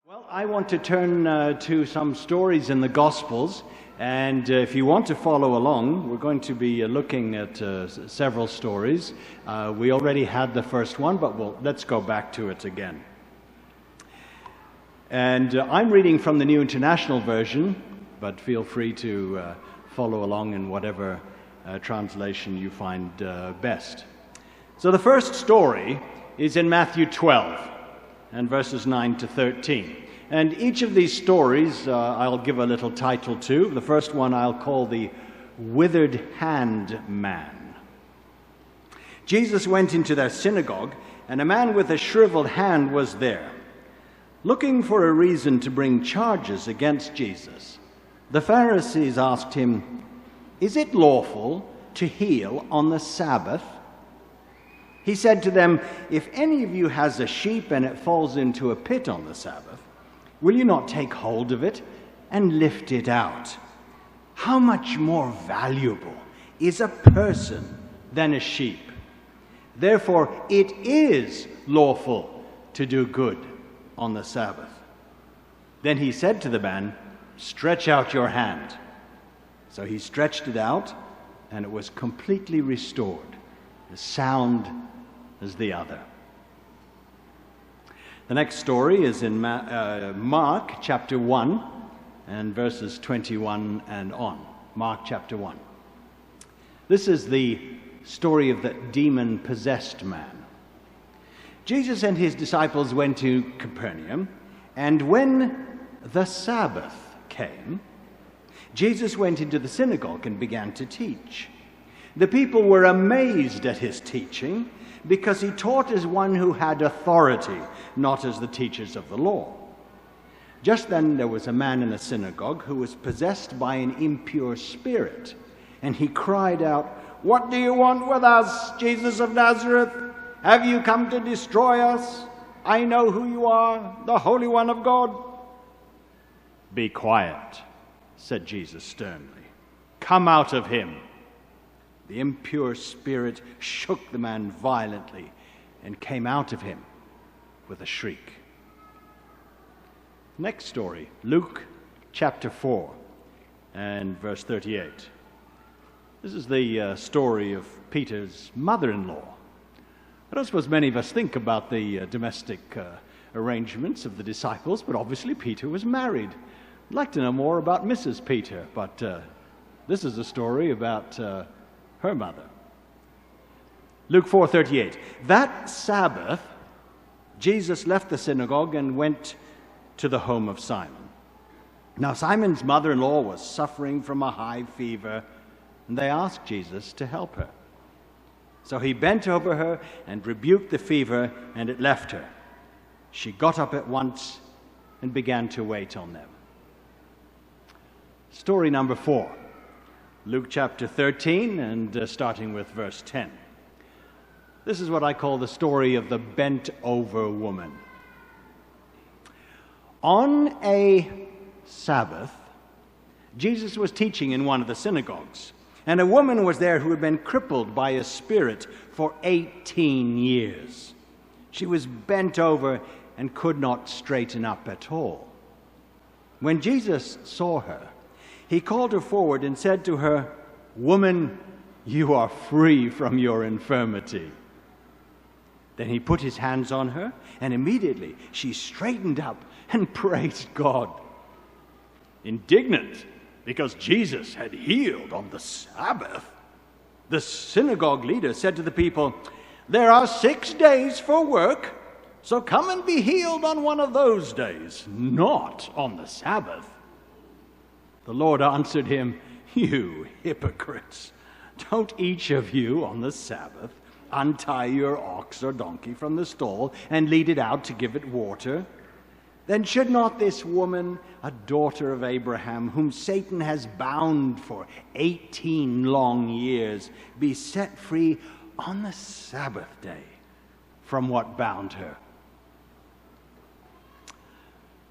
Well, I want to turn to some stories in the Gospels, and if you want to follow along, we're going to be looking at several stories. We already had the first one, but let's go back to it again. And I'm reading from the New International Version, but feel free to follow along in whatever translation you find best. So the first story is in Matthew 12. And verses 9 to 13. And each of these stories I'll give a little title to. The first one I'll call the Withered Hand Man. Jesus went into their synagogue, and a man with a shriveled hand was there. Looking for a reason to bring charges against Jesus, the Pharisees asked him, "Is it lawful to heal on the Sabbath?" He said to them, "If any of you has a sheep and it falls into a pit on the Sabbath, will you not take hold of it and lift it out? How much more valuable is a person than a sheep? Therefore, it is lawful to do good on the Sabbath." Then he said to the man, "Stretch out your hand." So he stretched it out, and it was completely restored, as sound as the other. The next story is in Mark chapter 1 and verses 21 and on. Mark chapter 1. This is the story of the demon-possessed man. Jesus and his disciples went to Capernaum, and when the Sabbath came, Jesus went into the synagogue and began to teach. The people were amazed at his teaching, because he taught as one who had authority, not as the teachers of the law. Just then there was a man in the synagogue who was possessed by an impure spirit, and he cried out, "What do you want with us, Jesus of Nazareth? Have you come to destroy us? I know who you are, the Holy One of God." "Be quiet," said Jesus sternly. "Come out of him." The impure spirit shook the man violently and came out of him with a shriek. Next story, Luke chapter 4 and verse 38. This is the story of Peter's mother-in-law. I don't suppose many of us think about the domestic arrangements of the disciples, but obviously Peter was married. I'd like to know more about Mrs. Peter, but this is a story about her mother. Luke 4:38. That Sabbath, Jesus left the synagogue and went to the home of Simon. Now Simon's mother-in-law was suffering from a high fever, and they asked Jesus to help her. So he bent over her and rebuked the fever, and it left her. She got up at once and began to wait on them. Story number 4. Luke chapter 13, and starting with verse 10. This is what I call the story of the bent-over woman. On a Sabbath, Jesus was teaching in one of the synagogues, and a woman was there who had been crippled by a spirit for 18 years. She was bent over and could not straighten up at all. When Jesus saw her, he called her forward and said to her, "Woman, you are free from your infirmity." Then he put his hands on her, and immediately she straightened up and praised God. Indignant because Jesus had healed on the Sabbath, the synagogue leader said to the people, "There are 6 days for work, so come and be healed on one of those days, not on the Sabbath." The Lord answered him, "You hypocrites! Don't each of you on the Sabbath untie your ox or donkey from the stall and lead it out to give it water? Then should not this woman, a daughter of Abraham, whom Satan has bound for 18 long years, be set free on the Sabbath day from what bound her?"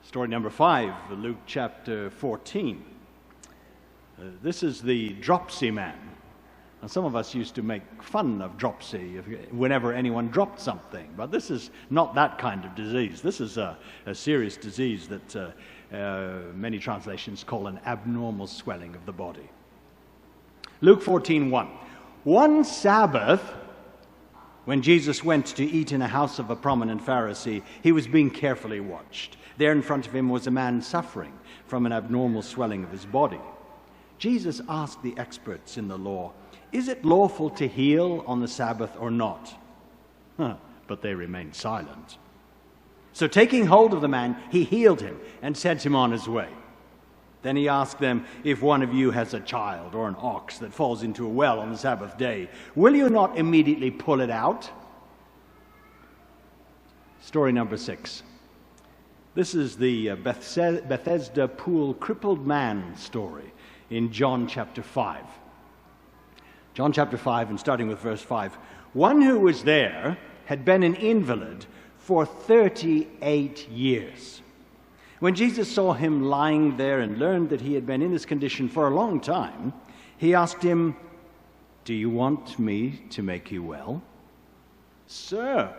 Story number 5, Luke chapter 14. This is the dropsy man. And some of us used to make fun of dropsy whenever anyone dropped something, but this is not that kind of disease. This is a serious disease that many translations call an abnormal swelling of the body. Luke 14:1. One Sabbath, when Jesus went to eat in a house of a prominent Pharisee, he was being carefully watched. There in front of him was a man suffering from an abnormal swelling of his body. Jesus asked the experts in the law, "Is it lawful to heal on the Sabbath or not?" But they remained silent. So taking hold of the man, he healed him and sent him on his way. Then he asked them, "If one of you has a child or an ox that falls into a well on the Sabbath day, will you not immediately pull it out?" Story number 6. This is the Bethesda pool crippled man story in John chapter 5. John chapter 5, and starting with verse 5. One who was there had been an invalid for 38 years. When Jesus saw him lying there and learned that he had been in this condition for a long time, he asked him, "Do you want me to make you well?" "Sir,"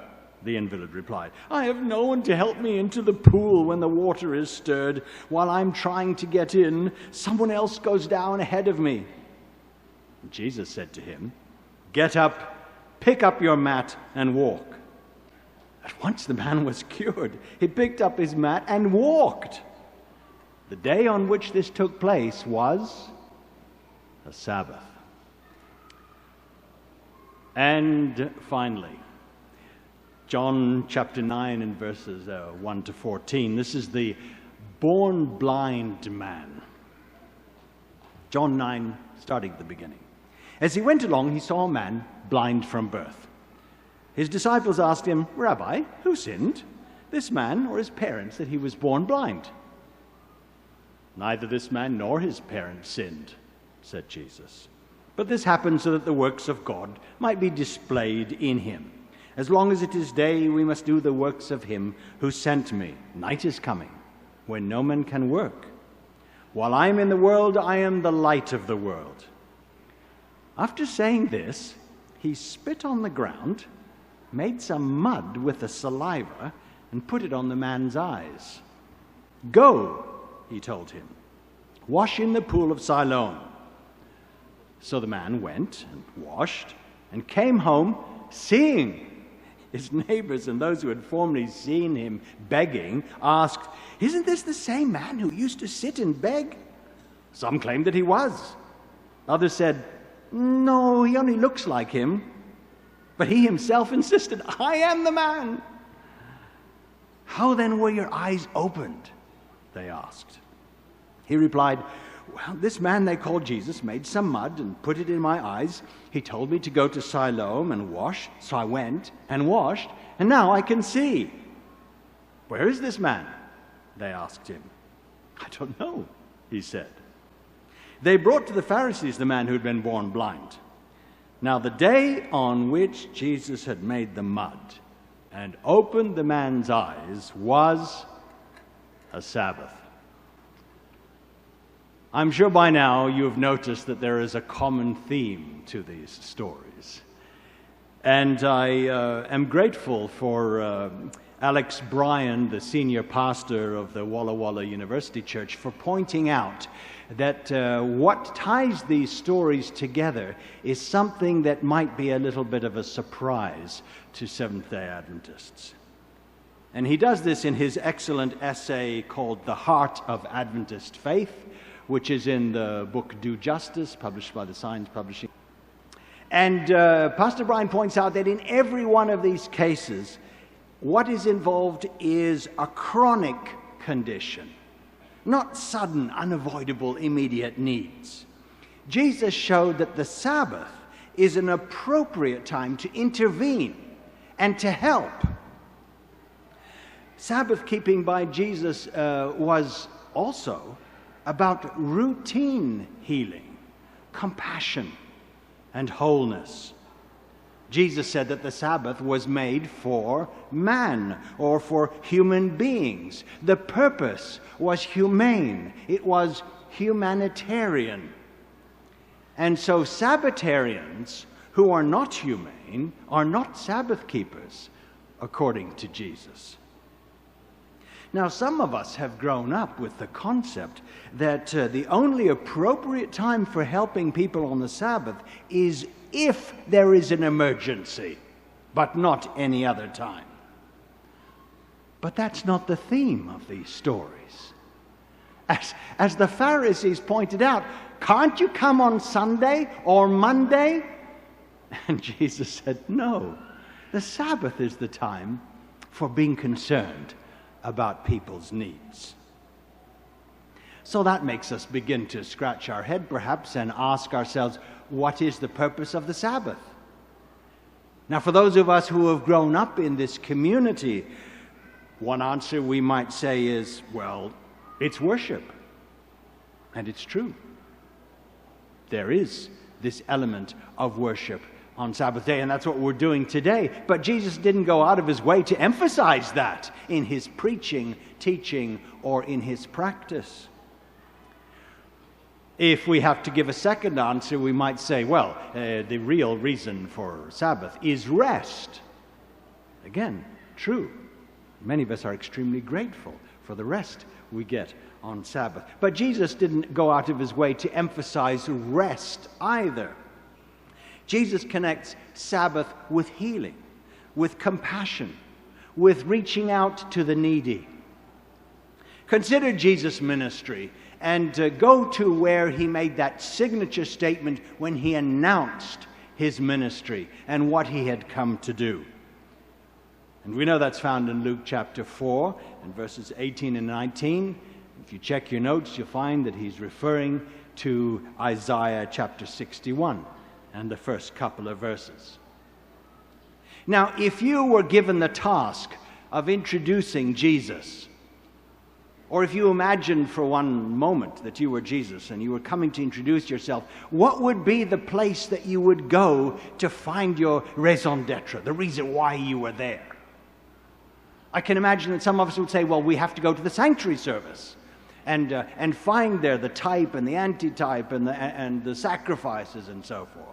the invalid replied, "I have no one to help me into the pool when the water is stirred. While I'm trying to get in, someone else goes down ahead of me." Jesus said to him, "Get up, pick up your mat, and walk." At once the man was cured. He picked up his mat and walked. The day on which this took place was a Sabbath. And finally, John chapter 9 and verses 1 to 14. This is the born blind man. John 9, starting at the beginning. As he went along, he saw a man blind from birth. His disciples asked him, "Rabbi, who sinned, this man or his parents, that he was born blind?" "Neither this man nor his parents sinned," said Jesus. "But this happened so that the works of God might be displayed in him. As long as it is day, we must do the works of him who sent me. Night is coming, when no man can work. While I am in the world, I am the light of the world." After saying this, he spit on the ground, made some mud with the saliva, and put it on the man's eyes. "Go," he told him, "wash in the pool of Silang." So the man went and washed and came home seeing. His neighbors and those who had formerly seen him begging asked, "Isn't this the same man who used to sit and beg?" Some claimed that he was. Others said, "No, he only looks like him." But he himself insisted, "I am the man." "How then were your eyes opened?" they asked. He replied, "Well, this man they called Jesus made some mud and put it in my eyes. He told me to go to Siloam and wash, so I went and washed, and now I can see." "Where is this man?" they asked him. "I don't know," he said. They brought to the Pharisees the man who had been born blind. Now the day on which Jesus had made the mud and opened the man's eyes was a Sabbath. I'm sure by now you have noticed that there is a common theme to these stories. And I am grateful for Alex Bryan, the senior pastor of the Walla Walla University Church, for pointing out that what ties these stories together is something that might be a little bit of a surprise to Seventh-day Adventists. And he does this in his excellent essay called The Heart of Adventist Faith, which is in the book Do Justice, published by the Signs Publishing. And Pastor Bryan points out that in every one of these cases, what is involved is a chronic condition, not sudden, unavoidable, immediate needs. Jesus showed that the Sabbath is an appropriate time to intervene and to help. Sabbath keeping by Jesus was also about routine healing, compassion, and wholeness. Jesus said that the Sabbath was made for man, or for human beings. The purpose was humane. It was humanitarian. And so Sabbatarians who are not humane are not Sabbath keepers, according to Jesus. Now, some of us have grown up with the concept that the only appropriate time for helping people on the Sabbath is if there is an emergency, but not any other time. But that's not the theme of these stories. As the Pharisees pointed out, can't you come on Sunday or Monday? And Jesus said, no, the Sabbath is the time for being concerned about people's needs. So that makes us begin to scratch our head perhaps and ask ourselves, what is the purpose of the Sabbath? Now, for those of us who have grown up in this community, one answer we might say is, well, it's worship. And it's true. There is this element of worship on Sabbath day, and that's what we're doing today. But Jesus didn't go out of his way to emphasize that in his preaching, teaching, or in his practice. If we have to give a second answer, we might say, well, the real reason for Sabbath is rest. Again, true. Many of us are extremely grateful for the rest we get on Sabbath. But Jesus didn't go out of his way to emphasize rest either. Jesus connects Sabbath with healing, with compassion, with reaching out to the needy. Consider Jesus' ministry and go to where he made that signature statement when he announced his ministry and what he had come to do. And we know that's found in Luke chapter 4 and verses 18 and 19. If you check your notes, you'll find that he's referring to Isaiah chapter 61 and the first couple of verses. Now, if you were given the task of introducing Jesus, or if you imagined for one moment that you were Jesus and you were coming to introduce yourself, what would be the place that you would go to find your raison d'etre, the reason why you were there? I can imagine that some of us would say, well, we have to go to the sanctuary service and find there the type and the antitype and the sacrifices and so forth.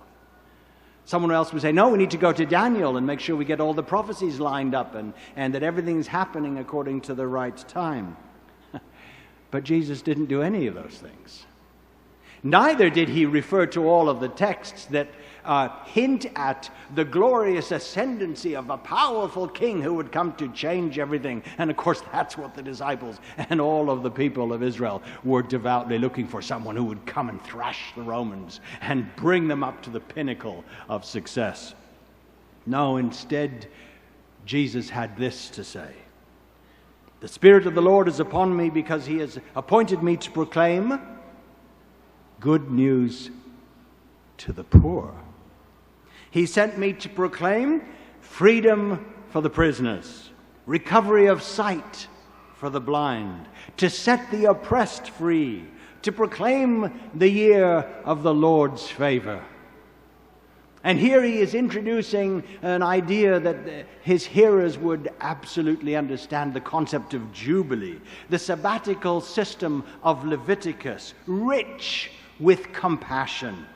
Someone else would say, no, we need to go to Daniel and make sure we get all the prophecies lined up and that everything's happening according to the right time. But Jesus didn't do any of those things. Neither did he refer to all of the texts that hint at the glorious ascendancy of a powerful king who would come to change everything. And of course, that's what the disciples and all of the people of Israel were devoutly looking for, someone who would come and thrash the Romans and bring them up to the pinnacle of success. No, instead, Jesus had this to say. The Spirit of the Lord is upon me because he has appointed me to proclaim good news to the poor. He sent me to proclaim freedom for the prisoners, recovery of sight for the blind, to set the oppressed free, to proclaim the year of the Lord's favor. And here he is introducing an idea that his hearers would absolutely understand, the concept of Jubilee, the sabbatical system of Leviticus, rich with compassion.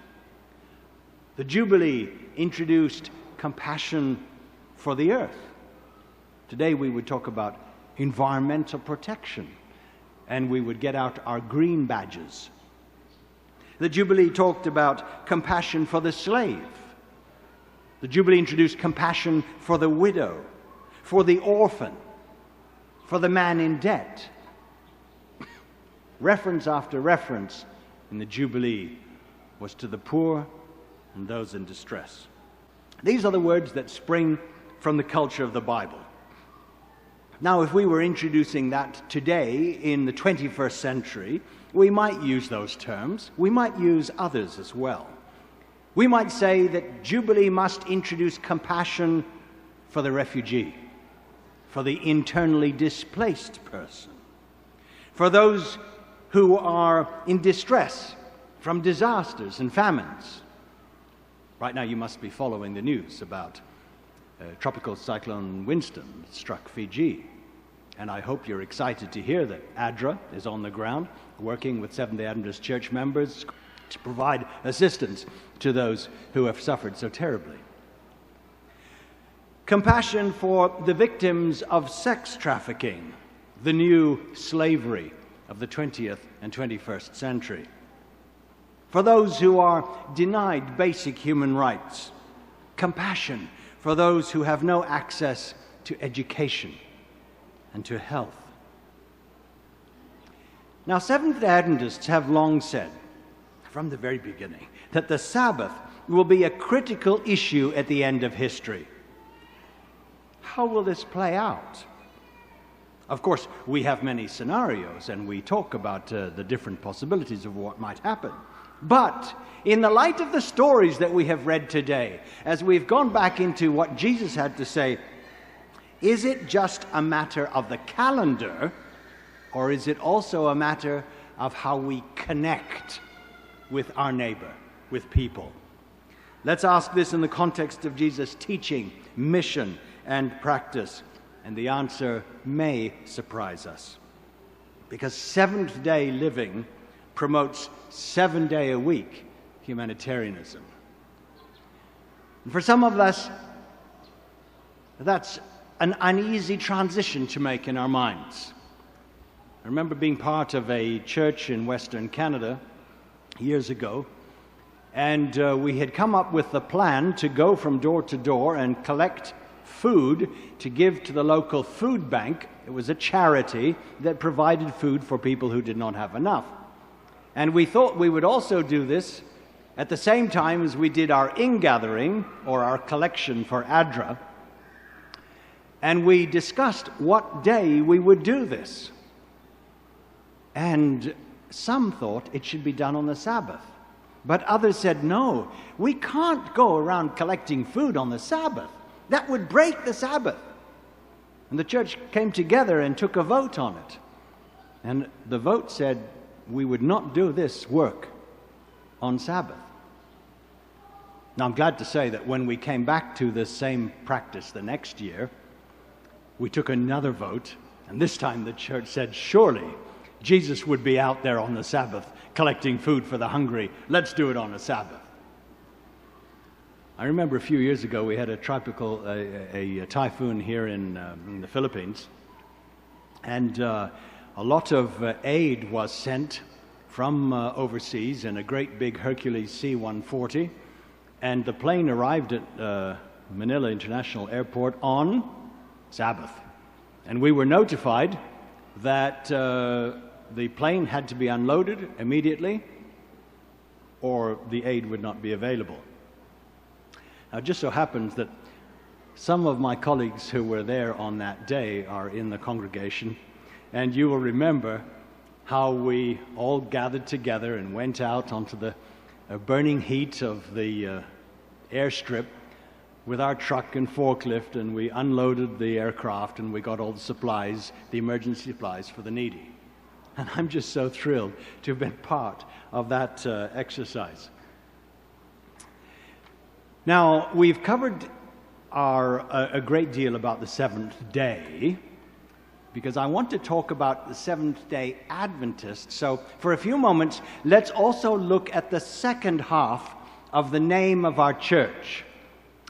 The Jubilee introduced compassion for the earth. Today we would talk about environmental protection, and we would get out our green badges. The Jubilee talked about compassion for the slave. The Jubilee introduced compassion for the widow, for the orphan, for the man in debt. Reference after reference in the Jubilee was to the poor and those in distress. These are the words that spring from the culture of the Bible. Now, if we were introducing that today in the 21st century, we might use those terms. We might use others as well. We might say that Jubilee must introduce compassion for the refugee, for the internally displaced person, for those who are in distress from disasters and famines. Right now you must be following the news about Tropical Cyclone Winston struck Fiji. And I hope you're excited to hear that ADRA is on the ground, working with Seventh-day Adventist church members to provide assistance to those who have suffered so terribly. Compassion for the victims of sex trafficking, the new slavery of the 20th and 21st century. For those who are denied basic human rights. Compassion for those who have no access to education and to health. Now, Seventh-day Adventists have long said, from the very beginning, that the Sabbath will be a critical issue at the end of history. How will this play out? Of course, we have many scenarios, and we talk about the different possibilities of what might happen. But in the light of the stories that we have read today, as we've gone back into what Jesus had to say, is it just a matter of the calendar, or is it also a matter of how we connect with our neighbor, with people? Let's ask this in the context of Jesus' teaching, mission, and practice. And the answer may surprise us. Because seventh-day living promotes 7-day-a-week humanitarianism. And for some of us, that's an uneasy transition to make in our minds. I remember being part of a church in Western Canada years ago, and we had come up with the plan to go from door to door and collect food to give to the local food bank. It was a charity that provided food for people who did not have enough. And we thought we would also do this at the same time as we did our ingathering, or our collection for ADRA. And we discussed what day we would do this. And some thought it should be done on the Sabbath. But others said, no, we can't go around collecting food on the Sabbath. That would break the Sabbath. And the church came together and took a vote on it. And the vote said we would not do this work on Sabbath. Now, I'm glad to say that when we came back to this same practice the next year, we took another vote, and this time the church said, surely Jesus would be out there on the Sabbath collecting food for the hungry. Let's do it on a Sabbath. I remember a few years ago we had a typhoon here in the Philippines, and a lot of aid was sent from overseas in a great big Hercules C-140, and the plane arrived at Manila International Airport on Sabbath. And we were notified that the plane had to be unloaded immediately or the aid would not be available. Now, it just so happens that some of my colleagues who were there on that day are in the congregation, and you will remember how we all gathered together and went out onto the burning heat of the airstrip with our truck and forklift, and we unloaded the aircraft and we got all the supplies, the emergency supplies for the needy. And I'm just so thrilled to have been part of that exercise. Now, we've covered a great deal about the seventh day, because I want to talk about the Seventh-day Adventist. So for a few moments, let's also look at the second half of the name of our church.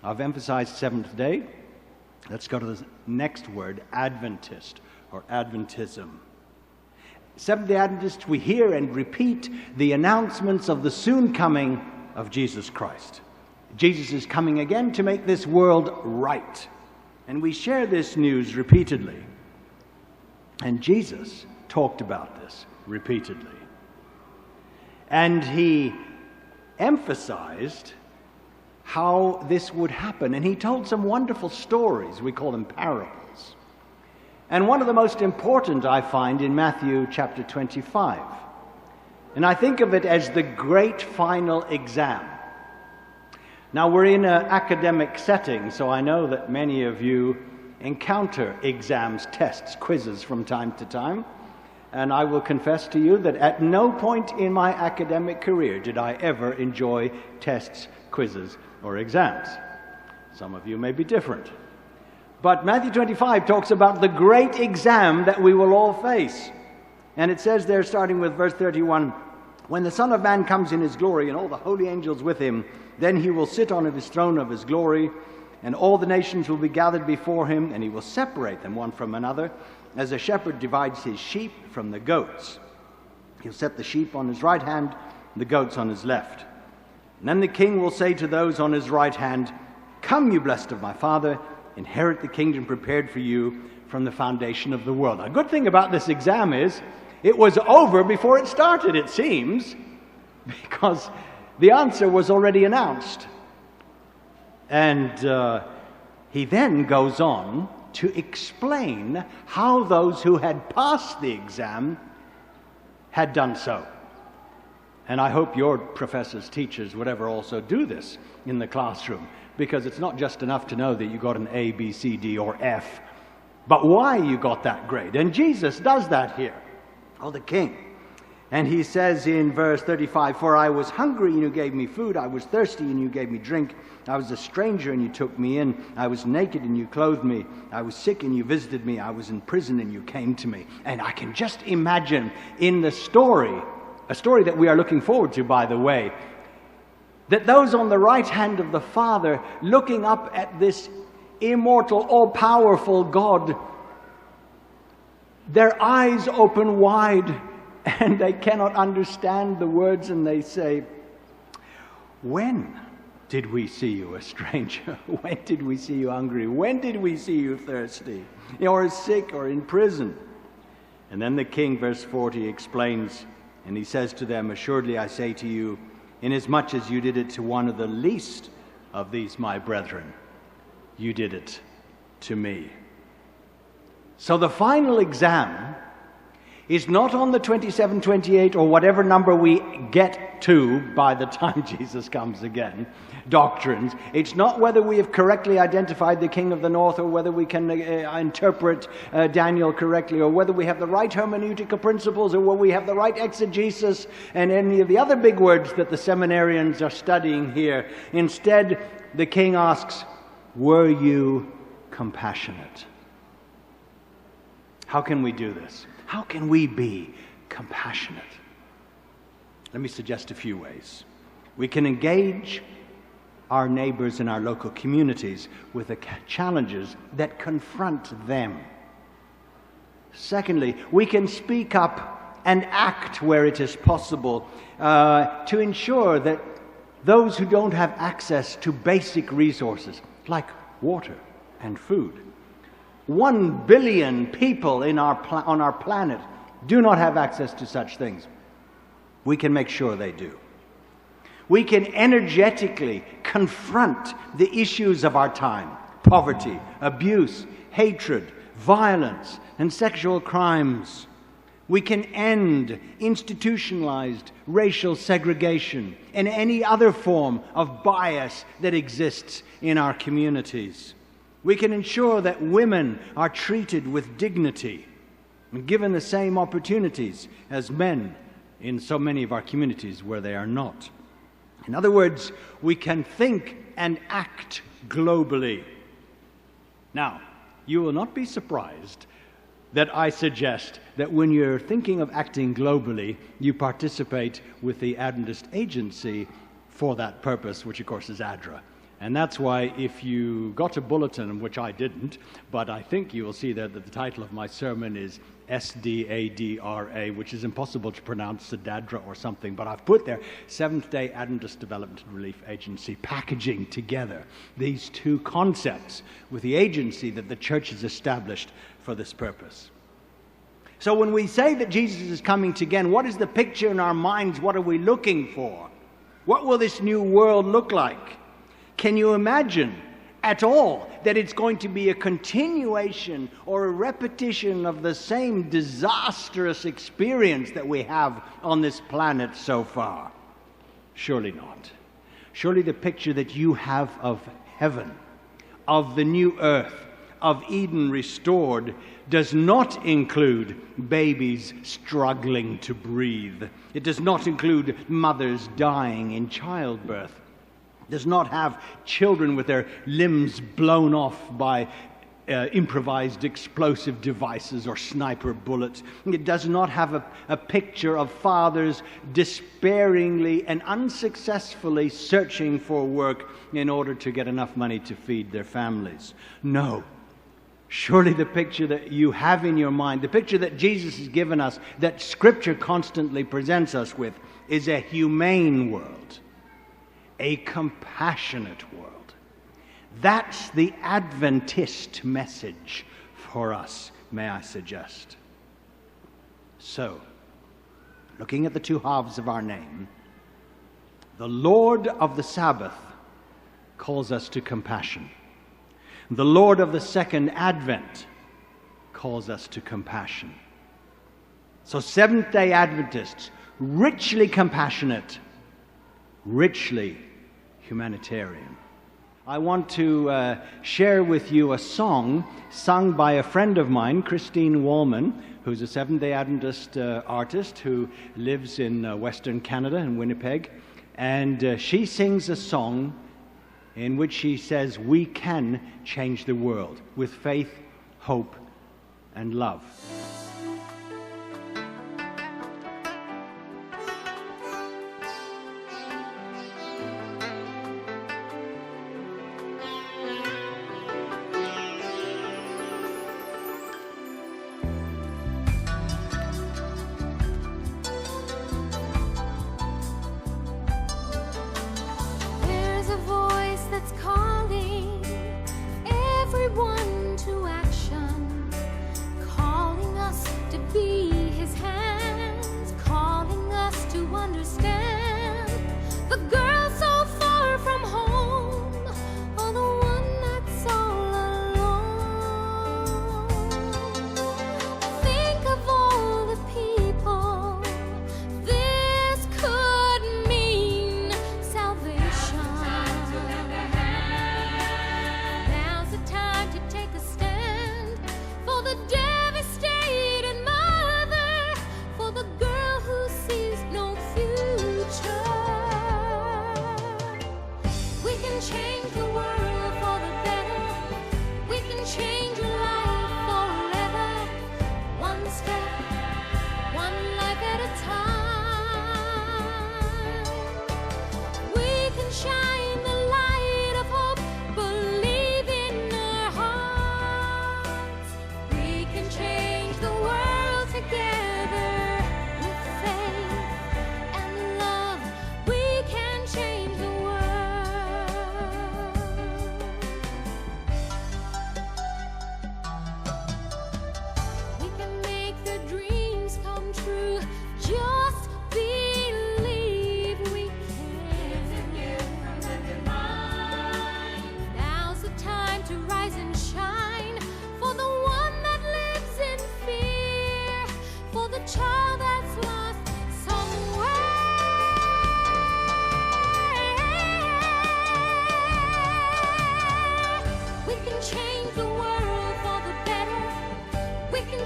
I've emphasized seventh day. Let's go to the next word, Adventist or Adventism. Seventh-day Adventists, we hear and repeat the announcements of the soon coming of Jesus Christ. Jesus is coming again to make this world right. And we share this news repeatedly. And Jesus talked about this repeatedly. And he emphasized how this would happen. And he told some wonderful stories. We call them parables. And one of the most important I find in Matthew chapter 25. And I think of it as the great final exam. Now, we're in an academic setting, so I know that many of you encounter exams, tests, quizzes from time to time. And I will confess to you that at no point in my academic career did I ever enjoy tests, quizzes, or exams. Some of you may be different. But Matthew 25 talks about the great exam that we will all face. And it says there, starting with verse 31, When the Son of Man comes in his glory and all the holy angels with him, then he will sit on his throne of his glory, and all the nations will be gathered before him, and he will separate them one from another, as a shepherd divides his sheep from the goats. He'll set the sheep on his right hand, the goats on his left. And then the king will say to those on his right hand, "Come, you blessed of my Father, inherit the kingdom prepared for you from the foundation of the world." A good thing about this exam is it was over before it started, it seems, because the answer was already announced. And he then goes on to explain how those who had passed the exam had done so. And I hope your professors, teachers, whatever, also do this in the classroom, because it's not just enough to know that you got an A, B, C, D, or F, but why you got that grade. And Jesus does that here, the king. And he says in verse 35, "For I was hungry and you gave me food, I was thirsty and you gave me drink, I was a stranger and you took me in, I was naked and you clothed me, I was sick and you visited me, I was in prison and you came to me." And I can just imagine in the story, a story that we are looking forward to, by the way, that those on the right hand of the Father looking up at this immortal, all-powerful God, their eyes open wide and they cannot understand the words, and they say, "When did we see you a stranger? When did we see you hungry? When did we see you thirsty? Or sick or in prison?" And then the king, verse 40, explains, and he says to them, "Assuredly I say to you, inasmuch as you did it to one of the least of these my brethren, you did it to me." So the final exam is not on the 27, 28, or whatever number we get to by the time Jesus comes again, doctrines. It's not whether we have correctly identified the king of the north, or whether we can interpret Daniel correctly, or whether we have the right hermeneutical principles, or whether we have the right exegesis, and any of the other big words that the seminarians are studying here. Instead, the king asks, "Were you compassionate?" How can we do this? How can we be compassionate? Let me suggest a few ways. We can engage our neighbors in our local communities with the challenges that confront them. Secondly, we can speak up and act where it is possible to ensure that those who don't have access to basic resources like water and food. 1 billion people on our planet do not have access to such things. We can make sure they do. We can energetically confront the issues of our time: poverty, abuse, hatred, violence, and sexual crimes. We can end institutionalized racial segregation and any other form of bias that exists in our communities. We can ensure that women are treated with dignity and given the same opportunities as men in so many of our communities where they are not. In other words, we can think and act globally. Now, you will not be surprised that I suggest that when you're thinking of acting globally, you participate with the Adventist agency for that purpose, which of course is ADRA. And that's why if you got a bulletin, which I didn't, but I think you will see that the title of my sermon is SDADRA, which is impossible to pronounce, ADRA or something, but I've put there Seventh-day Adventist Development and Relief Agency, packaging together these two concepts with the agency that the church has established for this purpose. So when we say that Jesus is coming again, what is the picture in our minds? What are we looking for? What will this new world look like? Can you imagine at all that it's going to be a continuation or a repetition of the same disastrous experience that we have on this planet so far? Surely not. Surely the picture that you have of heaven, of the new earth, of Eden restored, does not include babies struggling to breathe. It does not include mothers dying in childbirth. Does not have children with their limbs blown off by improvised explosive devices or sniper bullets. It does not have a picture of fathers despairingly and unsuccessfully searching for work in order to get enough money to feed their families. No. Surely the picture that you have in your mind, the picture that Jesus has given us, that Scripture constantly presents us with, is a humane world, a compassionate world. That's the Adventist message for us, may I suggest. So, looking at the two halves of our name, the Lord of the Sabbath calls us to compassion. The Lord of the Second Advent calls us to compassion. So Seventh-day Adventists, richly compassionate, richly humanitarian. I want to share with you a song sung by a friend of mine, Christine Wallman, who's a Seventh-day Adventist artist who lives in Western Canada, in Winnipeg. And she sings a song in which she says, we can change the world with faith, hope, and love.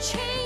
Change